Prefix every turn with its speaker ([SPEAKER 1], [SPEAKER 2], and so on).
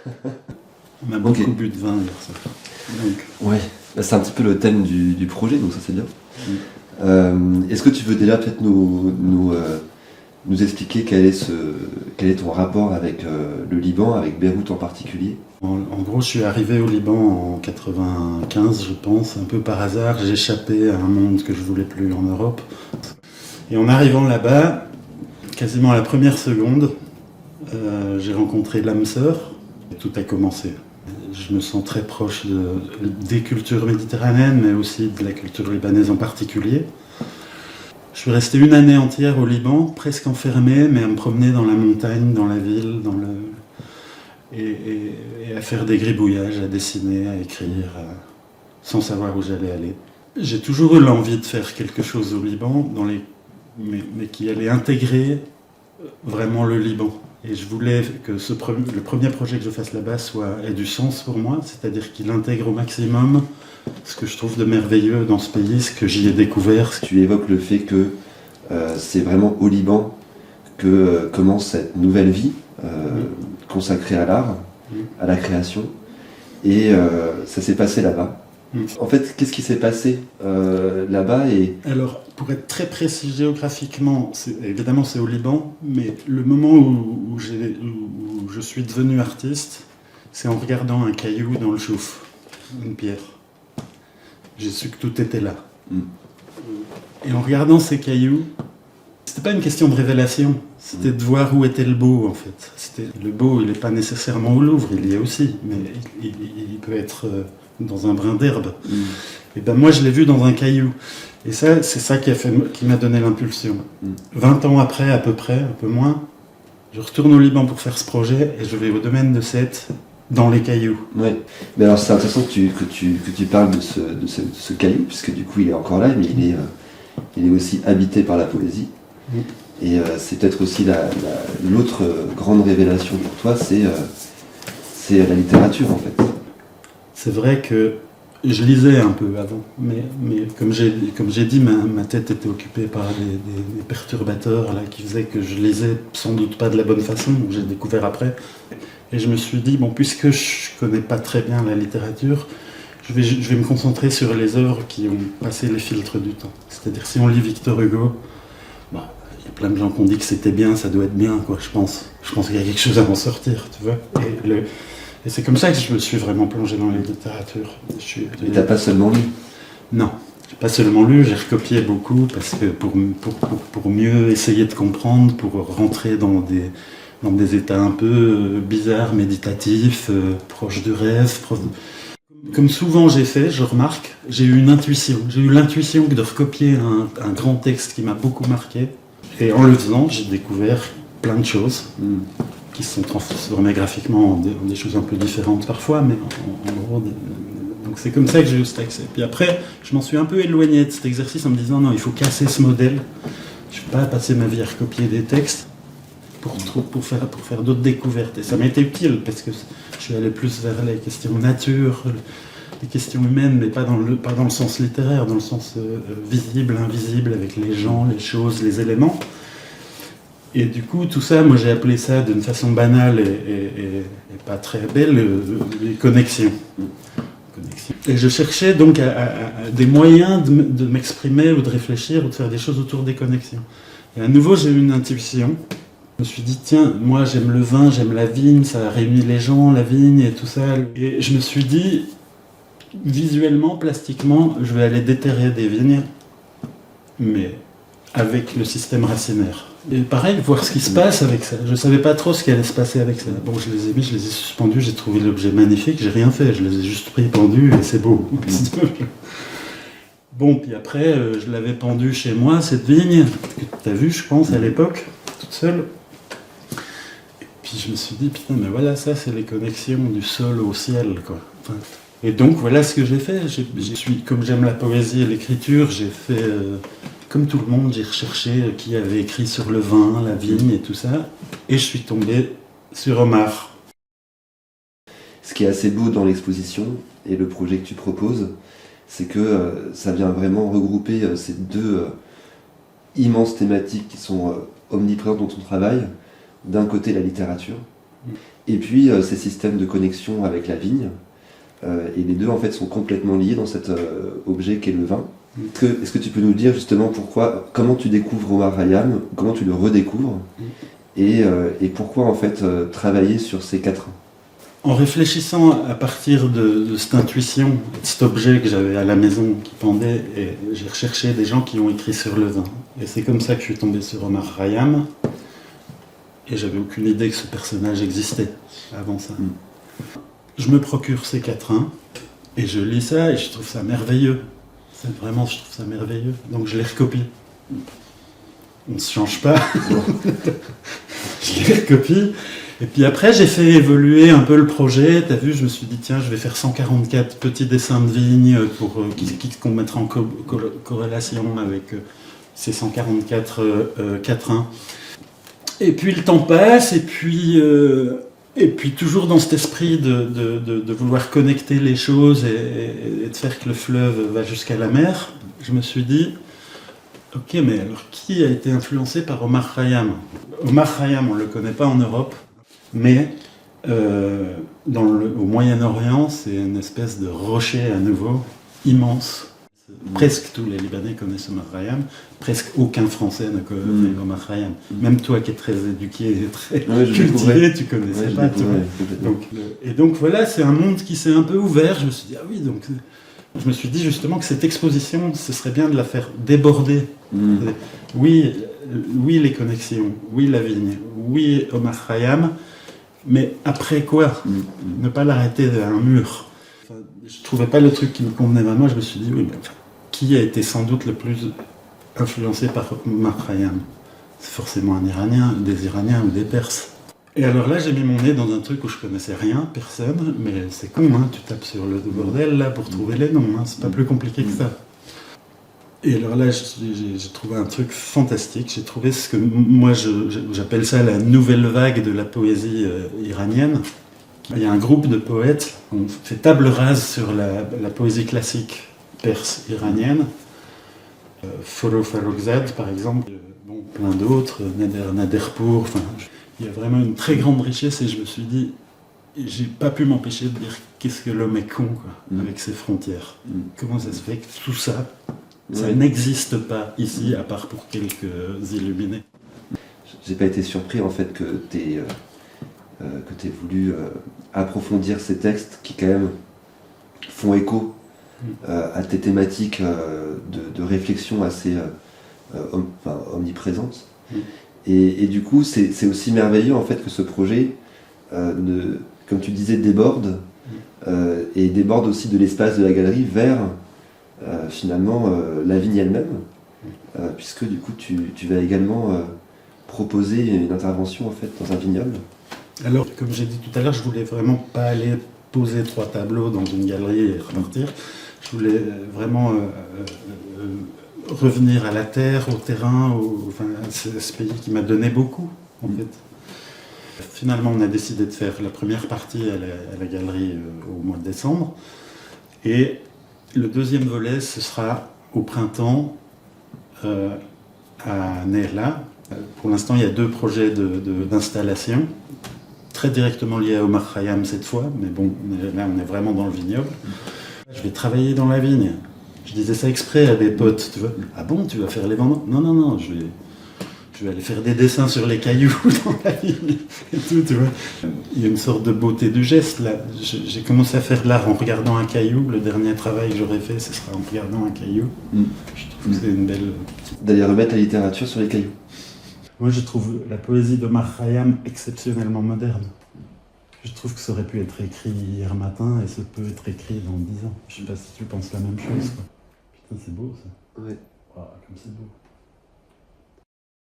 [SPEAKER 1] On a beaucoup bu de vin hier soir. Donc,
[SPEAKER 2] Ouais, là, c'est un petit peu le thème du projet, donc ça c'est bien. Est-ce que tu veux déjà peut-être nous expliquer quel est ton rapport avec le Liban, avec Beyrouth en particulier?
[SPEAKER 1] en gros, je suis arrivé au Liban en 95, je pense, un peu par hasard. J'ai échappé à un monde que je voulais plus en Europe. Et en arrivant là-bas, quasiment à la première seconde, j'ai rencontré l'âme sœur. Et tout a commencé. Je me sens très proche des cultures méditerranéennes, mais aussi de la culture libanaise en particulier. Je suis resté une année entière au Liban, presque enfermé, mais à me promener dans la montagne, dans la ville, et à faire des gribouillages, à dessiner, à écrire, sans savoir où j'allais aller. J'ai toujours eu l'envie de faire quelque chose au Liban, mais qui allait intégrer vraiment le Liban. Et je voulais que le premier projet que je fasse là-bas ait du sens pour moi, c'est-à-dire qu'il intègre au maximum ce que je trouve de merveilleux dans ce pays, ce que j'y ai découvert.
[SPEAKER 2] Tu évoques le fait que c'est vraiment au Liban que commence cette nouvelle vie consacrée à l'art, à la création, et ça s'est passé là-bas. En fait, qu'est-ce qui s'est passé là-bas
[SPEAKER 1] Alors, pour être très précis géographiquement, évidemment c'est au Liban, mais le moment où je suis devenu artiste, c'est en regardant un caillou dans le chouf, une pierre. J'ai su que tout était là. Et en regardant ces cailloux, c'était pas une question de révélation, c'était de voir où était le beau en fait. Le beau, il n'est pas nécessairement au Louvre, il y est aussi, mais il peut être dans un brin d'herbe. Et ben moi je l'ai vu dans un caillou. Et ça, c'est ça qui m'a donné l'impulsion. 20 ans après, à peu près, un peu moins, je retourne au Liban pour faire ce projet et je vais au domaine de Sète, dans les cailloux.
[SPEAKER 2] Ouais. Mais alors c'est intéressant que tu parles de ce caillou, puisque du coup il est encore là, mais il est aussi habité par la poésie. Et c'est peut-être aussi l'autre grande révélation pour toi, c'est la littérature en fait.
[SPEAKER 1] C'est vrai que je lisais un peu avant, mais comme j'ai dit, ma tête était occupée par des perturbateurs là, qui faisaient que je lisais sans doute pas de la bonne façon, donc j'ai découvert après. Et je me suis dit, bon, puisque je connais pas très bien la littérature, je vais me concentrer sur les œuvres qui ont passé les filtres du temps. C'est-à-dire, si on lit Victor Hugo, il y a plein de gens qui ont dit que c'était bien, ça doit être bien, quoi, je pense. Je pense qu'il y a quelque chose à en sortir, tu vois. Et c'est comme ça que je me suis vraiment plongé dans la littérature.
[SPEAKER 2] Et t'as pas seulement lu?
[SPEAKER 1] Non, j'ai pas seulement lu, j'ai recopié beaucoup, parce que pour mieux essayer de comprendre, pour rentrer dans des états un peu bizarres, méditatifs, proches du rêve. Comme souvent j'ai fait, je remarque, j'ai eu une intuition. J'ai eu l'intuition de recopier un grand texte qui m'a beaucoup marqué. Et en le faisant, j'ai découvert plein de choses qui se sont transformées graphiquement en des choses un peu différentes parfois, mais en gros... Donc c'est comme ça que j'ai eu cet accès. Puis après, je m'en suis un peu éloigné de cet exercice en me disant non, il faut casser ce modèle. Je ne vais pas passer ma vie à recopier des textes pour faire d'autres découvertes. Et ça m'a été utile parce que je suis allé plus vers les questions nature, les questions humaines, mais pas dans le sens littéraire, dans le sens visible, invisible, avec les gens, les choses, les éléments. Et du coup, tout ça, moi j'ai appelé ça d'une façon banale et pas très belle, les connexions. Et je cherchais donc à des moyens de m'exprimer ou de réfléchir ou de faire des choses autour des connexions. Et à nouveau, j'ai eu une intuition. Je me suis dit, tiens, moi j'aime le vin, j'aime la vigne, ça réunit les gens, la vigne et tout ça. Et je me suis dit, visuellement, plastiquement, je vais aller déterrer des vignes, mais avec le système racinaire. Et pareil, voir ce qui se passe avec ça. Je ne savais pas trop ce qui allait se passer avec ça. Bon, je les ai mis, je les ai suspendus, j'ai trouvé l'objet magnifique, j'ai rien fait, je les ai juste pris pendus et c'est beau. Bon, puis après, je l'avais pendu chez moi, cette vigne, que tu as vue, je pense, à l'époque, toute seule. Et puis je me suis dit, putain, mais voilà, ça, c'est les connexions du sol au ciel, quoi. Enfin, et donc, voilà ce que j'ai fait. Comme j'aime la poésie et l'écriture, j'ai fait... Comme tout le monde, j'ai recherché qui avait écrit sur le vin, la vigne et tout ça, et je suis tombé sur Omar.
[SPEAKER 2] Ce qui est assez beau dans l'exposition et le projet que tu proposes, c'est que ça vient vraiment regrouper ces deux immenses thématiques qui sont omniprésentes dans ton travail. D'un côté, la littérature, Et puis ces systèmes de connexion avec la vigne, et les deux en fait sont complètement liés dans cet objet qu'est le vin. Est-ce que tu peux nous dire justement comment tu découvres Omar Khayyam, comment tu le redécouvres, et pourquoi en fait travailler sur ces quatrains?
[SPEAKER 1] En réfléchissant à partir de cette intuition, de cet objet que j'avais à la maison qui pendait, et j'ai recherché des gens qui ont écrit sur le vin. Et c'est comme ça que je suis tombé sur Omar Khayyam. Et j'avais aucune idée que ce personnage existait avant ça. Je me procure ces quatrains et je lis ça et je trouve ça merveilleux. Vraiment, je trouve ça merveilleux. Donc je les recopie. On ne se change pas. Je les recopie. Et puis après, j'ai fait évoluer un peu le projet. T'as vu, je me suis dit, tiens, je vais faire 144 petits dessins de vignes qu'on mettra en corrélation avec ces 144 quatrains. Et puis le temps passe, et puis toujours dans cet esprit de vouloir connecter les choses et de faire que le fleuve va jusqu'à la mer, je me suis dit, ok, mais alors qui a été influencé par Omar Khayyam? Omar Khayyam, on ne le connaît pas en Europe, mais au Moyen-Orient, c'est une espèce de rocher à nouveau, immense. Presque tous les Libanais connaissent Omar Khayyam, presque aucun Français ne connaît Omar Khayyam. Même toi qui es très éduqué et très cultivé, tu connaissais pas. Donc voilà, c'est un monde qui s'est un peu ouvert. Je me suis dit, ah oui, donc je me suis dit justement que cette exposition, ce serait bien de la faire déborder. Oui, les connexions, oui la vigne, oui Omar Khayyam, mais après quoi? Ne pas l'arrêter à un mur. Je ne trouvais pas le truc qui me convenait vraiment. Je me suis dit, oui, mais qui a été sans doute le plus influencé par Omar Khayyam? C'est forcément un Iranien, des Iraniens ou des Perses. Et alors là, j'ai mis mon nez dans un truc où je connaissais rien, personne, mais c'est con, hein, tu tapes sur le bordel là pour trouver les noms, hein, c'est pas plus compliqué que ça. Et alors là, j'ai trouvé un truc fantastique. J'ai trouvé ce que moi j'appelle ça la nouvelle vague de la poésie iranienne. Il y a un groupe de poètes, on fait table rase sur la poésie classique perse iranienne. Farrokhzad par exemple, plein d'autres, Naderpour, enfin, il y a vraiment une très grande richesse et je me suis dit, j'ai pas pu m'empêcher de dire qu'est-ce que l'homme est con quoi, avec ses frontières. Comment ça se fait que tout ça, ça n'existe pas ici à part pour quelques illuminés.
[SPEAKER 2] J'ai pas été surpris en fait que t'aies voulu approfondir ces textes qui quand même font écho à tes thématiques de réflexion assez omniprésentes. Et du coup, c'est aussi merveilleux en fait que ce projet, comme tu disais, déborde et déborde aussi de l'espace de la galerie vers finalement la vigne elle-même, puisque du coup tu vas également proposer une intervention en fait dans un vignoble.
[SPEAKER 1] Alors, comme j'ai dit tout à l'heure, je voulais vraiment pas aller poser 3 tableaux dans une galerie et repartir. Je voulais vraiment revenir à la terre, au terrain, à ce pays qui m'a donné beaucoup, en fait. Finalement, on a décidé de faire la première partie à la galerie au mois de décembre. Et le deuxième volet, ce sera au printemps à Nehla. Pour l'instant, il y a 2 projets d'installation. Très directement lié à Omar Khayyam cette fois, mais bon, là on est vraiment dans le vignoble. Je vais travailler dans la vigne. Je disais ça exprès à des potes, tu vois. Ah bon, tu vas faire les vendanges? Non, je vais aller faire des dessins sur les cailloux dans la vigne et tout, tu vois. Il y a une sorte de beauté du geste là. J'ai commencé à faire de l'art en regardant un caillou. Le dernier travail que j'aurais fait, ce sera en regardant un caillou. Je trouve que c'est une belle...
[SPEAKER 2] D'aller remettre la littérature sur les cailloux.
[SPEAKER 1] Moi, je trouve la poésie d'Omar Khayyam exceptionnellement moderne. Je trouve que ça aurait pu être écrit hier matin et ça peut être écrit dans 10 ans. Je sais pas si tu penses la même chose. Quoi. Putain, c'est beau ça.
[SPEAKER 2] Ouais.
[SPEAKER 1] Wow, comme c'est beau.